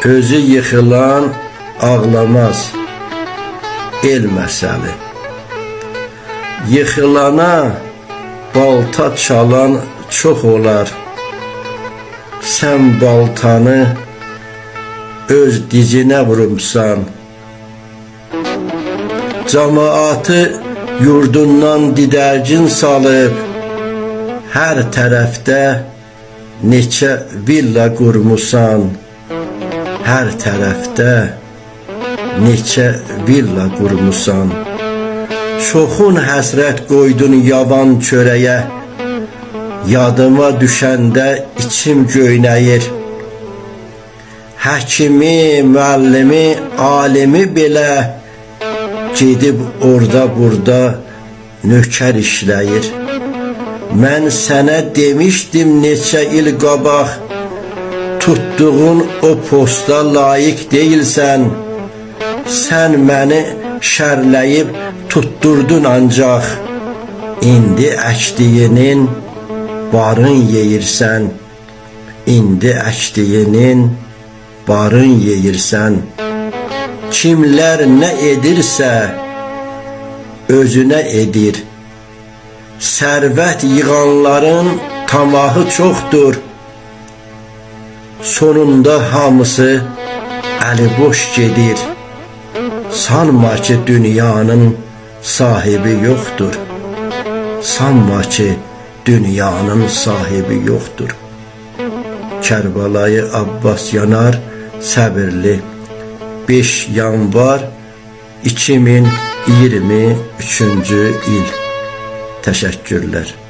Özü yıxılan ağlamaz, el məsəli. Yıxılana balta çalan çox olar. Sən baltanı öz dizinə vurumsan. Cəmaatı yurdundan didərgin salıb, hər tərəfdə neçə villa qurmusan. Hər tərəfdə neçə villa qurmusan. Çoxun həsrət qoydun yavan çörəyə, yadıma düşəndə içim göynəyir. Həkimi, müəllimi, alimi belə gedib orada burada nökər işləyir. Mən sənə demişdim neçə il qabaq, tutduğun o posta layiq deyilsən. Sən məni şərləyib tutturdun ancaq. İndi əkdiyinin barın yeyirsən. İndi əkdiyinin barın yeyirsən. Kimlər nə edirsə özünə edir. Sərvət yığanların tamahı çoxdur. Sonunda hamısı əli boş gedir. Sanma ki dünyanın sahibi yoxdur. Sanma ki dünyanın sahibi yoxdur. Kərbəlayı Abbas Yanar Səbirli 5 yanvar 2023-cü il. Təşəkkürlər.